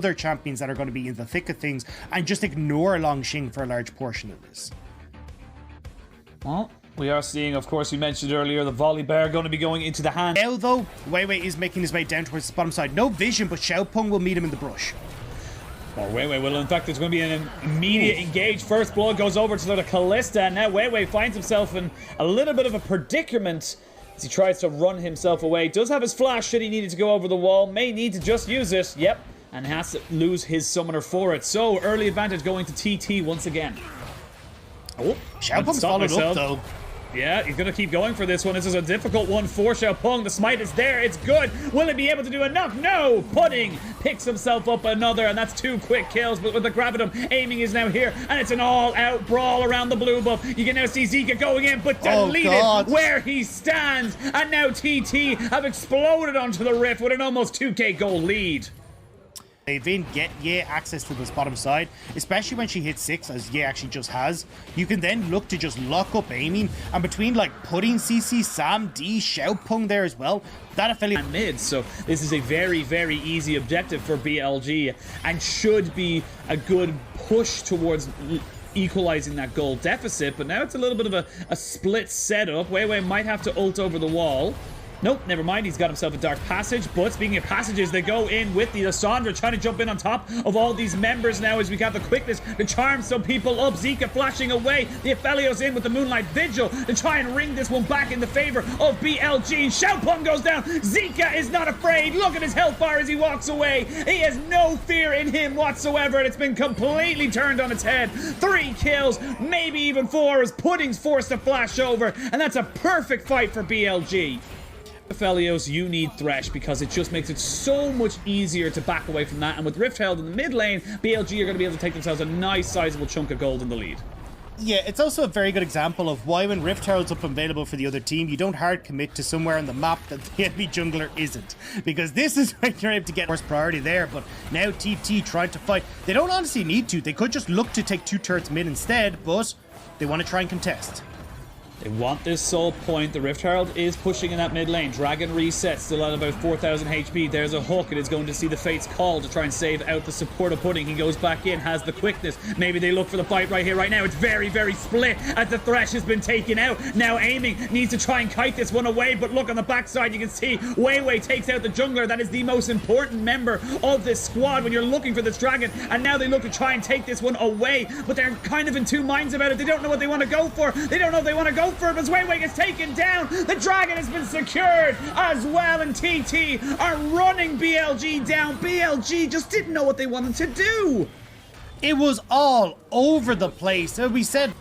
other champions that are going to be in the thick of things and just ignore Longxing for a large portion of this. Well, we are seeing, of course, we mentioned earlier, the volley bear going to be going into the hand. Now, though, Wei Wei is making his way down towards the bottom side. No vision, but Xiaopeng will meet him in the brush. Or Wei Wei will. In fact, there's going to be an immediate engage. First blood goes over to the Callista, and now Wei Wei finds himself in a little bit of a predicament as he tries to run himself away. Does have his flash should he need to go over the wall. May need to just use it. Yep. And has to lose his summoner for it. So, early advantage going to TT once again. Oh, Xiaopeng's followed up, though. Yeah, he's going to keep going for this one. This is a difficult one for Xiaopeng. The smite is there. It's good. Will he be able to do enough? No! Pudding picks himself up another, and that's 2 quick kills. But with the Gravitum, aiming is now here, and it's an all-out brawl around the blue buff. You can now see Zika going in, but deleted where he stands. And now TT have exploded onto the Rift with an almost 2k goal lead. Vin get Ye access to this bottom side, especially when she hits 6, as Ye actually just has. You can then look to just lock up aiming, and between like putting CC, Sam, D, Xiaopeng there as well, that affiliate and mid. So this is a very, very easy objective for BLG, and should be a good push towards equalizing that goal deficit. But now it's a little bit of a split setup. Wei Wei might have to ult over the wall. Nope, never mind. He's got himself a dark passage. But speaking of passages, they go in with the Lissandra trying to jump in on top of all these members now as we got the quickness to charm some people up. Zika flashing away. The Aphelios in with the Moonlight Vigil to try and ring this one back in the favor of BLG. Xiaopeng goes down. Zika is not afraid. Look at his health bar as he walks away. He has no fear in him whatsoever, and it's been completely turned on its head. 3 kills, maybe even 4, as Pudding's forced to flash over, and that's a perfect fight for BLG. Aphelios, you need Thresh because it just makes it so much easier to back away from that. And with Rift held in the mid lane, BLG are going to be able to take themselves a nice sizable chunk of gold in the lead. Yeah, it's also a very good example of why when Rift Herald's up available for the other team, you don't hard commit to somewhere on the map that the enemy jungler isn't. Because this is when you're able to get first priority there, but now TT trying to fight. They don't honestly need to. They could just look to take 2 turrets mid instead, but they want to try and contest. They want this soul point. The Rift Herald is pushing in that mid lane. Dragon resets, still at about 4,000 HP. There's a hook. It is going to see the Fate's Call to try and save out the support of Pudding. He goes back in, has the quickness. Maybe they look for the fight right here, right now. It's very, very split as the Thresh has been taken out. Now aiming, needs to try and kite this one away, but look on the backside, you can see Wei Wei takes out the jungler. That is the most important member of this squad when you're looking for this dragon. And now they look to try and take this one away, but they're kind of in 2 minds about it. They don't know what they want to go for. They don't know if they want to go for it, as Wei Wei gets taken down. The dragon has been secured as well, and TT are running BLG down. BLG just didn't know what they wanted to do. It was all over the place. We said,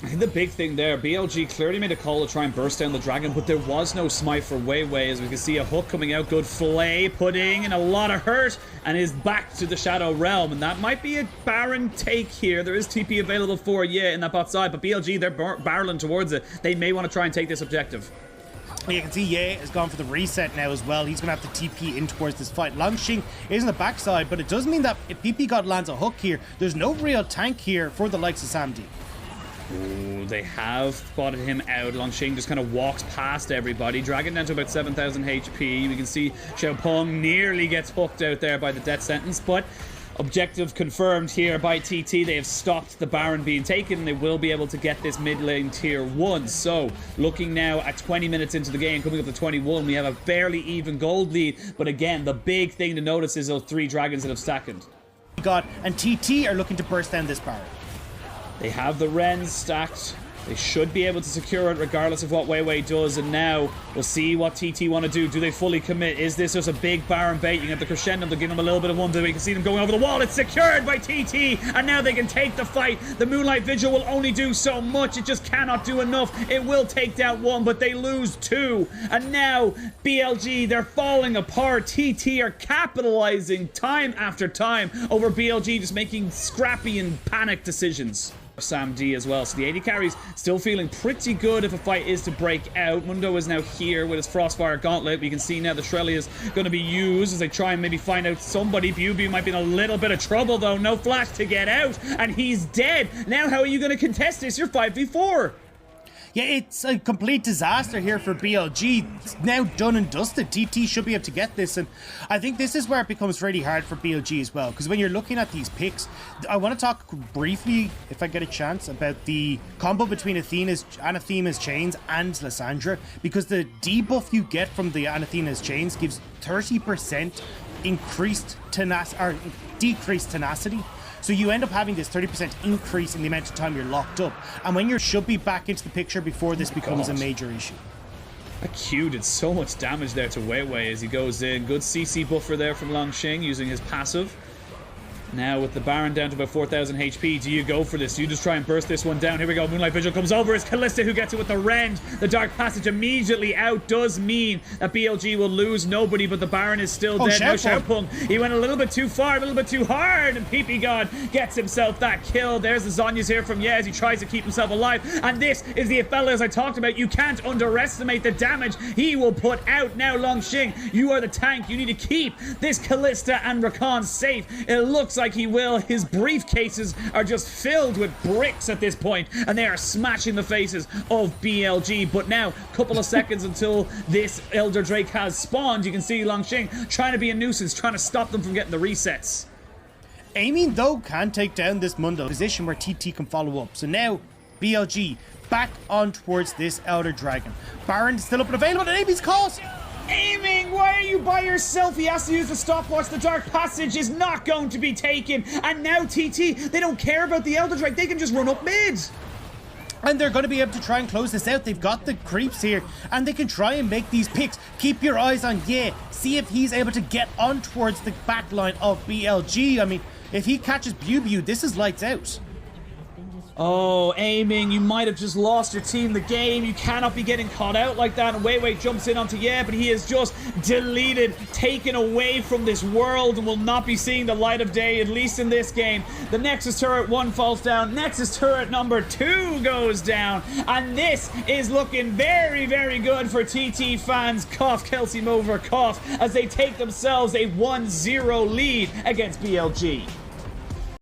I think the big thing there, BLG clearly made a call to try and burst down the dragon, but there was no smite for Wei Wei, as we can see a hook coming out. Good flay, Pudding, and a lot of hurt, and is back to the Shadow Realm, and that might be a Baron take here. There is TP available for in that bot side, but BLG, they're barreling towards it. They may want to try and take this objective. You can see Ye has gone for the reset now as well. He's going to have to TP in towards this fight. Longxing is on the backside, but it does mean that if PP God lands a hook here, there's no real tank here for the likes of Sam D. Ooh, they have spotted him out. Longxing just kind of walks past everybody. Dragon down to about 7,000 HP. We can see Xiaopeng nearly gets hooked out there by the death sentence, but objective confirmed here by TT. They have stopped the Baron being taken, and they will be able to get this mid lane tier 1. So, looking now at 20 minutes into the game, coming up to 21, we have a barely even gold lead. But again, the big thing to notice is those 3 dragons that have stacked. God, and TT are looking to burst down this Baron. They have the Wrens stacked. They should be able to secure it regardless of what Wei Wei does. And now we'll see what TT want to do. Do they fully commit? Is this just a big Baron bait? You can have the crescendo to give them a little bit of one. We can see them going over the wall. It's secured by TT. And now they can take the fight. The Moonlight Vigil will only do so much. It just cannot do enough. It will take down 1, but they lose 2. And now BLG, they're falling apart. TT are capitalizing time after time over BLG, just making scrappy and panic decisions. Sam D as well. So the AD carries still feeling pretty good if a fight is to break out. Mundo is now here with his Frostfire Gauntlet. We can see now the Shrelly is going to be used as they try and maybe find out somebody. Bubu might be in a little bit of trouble though. No flash to get out, and he's dead. Now how are you going to contest this? You're 5v4. Yeah, it's a complete disaster here for BLG. It's now done and dusted. TT should be able to get this, and I think this is where it becomes really hard for BLG as well, because when you're looking at these picks, I want to talk briefly, if I get a chance, about the combo between Anathema's Chains and Lysandra, because the debuff you get from the Anathema's Chains gives 30% decreased tenacity. So you end up having this 30% increase in the amount of time you're locked up. And when you should be back into the picture before this becomes a major issue. That Q did so much damage there to Wei Wei as he goes in. Good CC buffer there from Longxing using his passive. Now with the Baron down to about 4,000 HP, do you go for this? Do you just try and burst this one down? Here we go. Moonlight Vigil comes over. It's Callista who gets it with the Rend. The Dark Passage immediately out does mean that BLG will lose nobody, but the Baron is still dead. Now Xiaopeng, he went a little bit too far, a little bit too hard, and PP God gets himself that kill. There's the Zhonya's here from Ye as he tries to keep himself alive. And this is the fella as I talked about. You can't underestimate the damage he will put out. Now Longxing, you are the tank. You need to keep this Callista and Rakan safe. It looks like he will. His briefcases are just filled with bricks at this point, and they are smashing the faces of BLG. But now, a couple of seconds until this Elder Drake has spawned. You can see Longxing trying to be a nuisance, trying to stop them from getting the resets. Aiming, though, can take down this Mundo position where TT can follow up. So now, BLG back on towards this Elder Dragon. Baron still up and available, and Amy's caught! Aiming, why are you by yourself? He has to use the stopwatch. The Dark Passage is not going to be taken. And now TT, they don't care about the Elder Drake. They can just run up mid. And they're going to be able to try and close this out. They've got the creeps here, and they can try and make these picks. Keep your eyes on Ye. See if he's able to get on towards the back line of BLG. I mean, if he catches Bew, this is lights out. Oh, Aiming, you might have just lost your team the game. You cannot be getting caught out like that. And Wei Wei jumps in onto Ye, but he is just deleted, taken away from this world, and will not be seeing the light of day, at least in this game. The Nexus turret 1 falls down. Nexus turret number 2 goes down. And this is looking very, very good for TT fans. Cough, Kelsey Mover, cough, as they take themselves a 1-0 lead against BLG.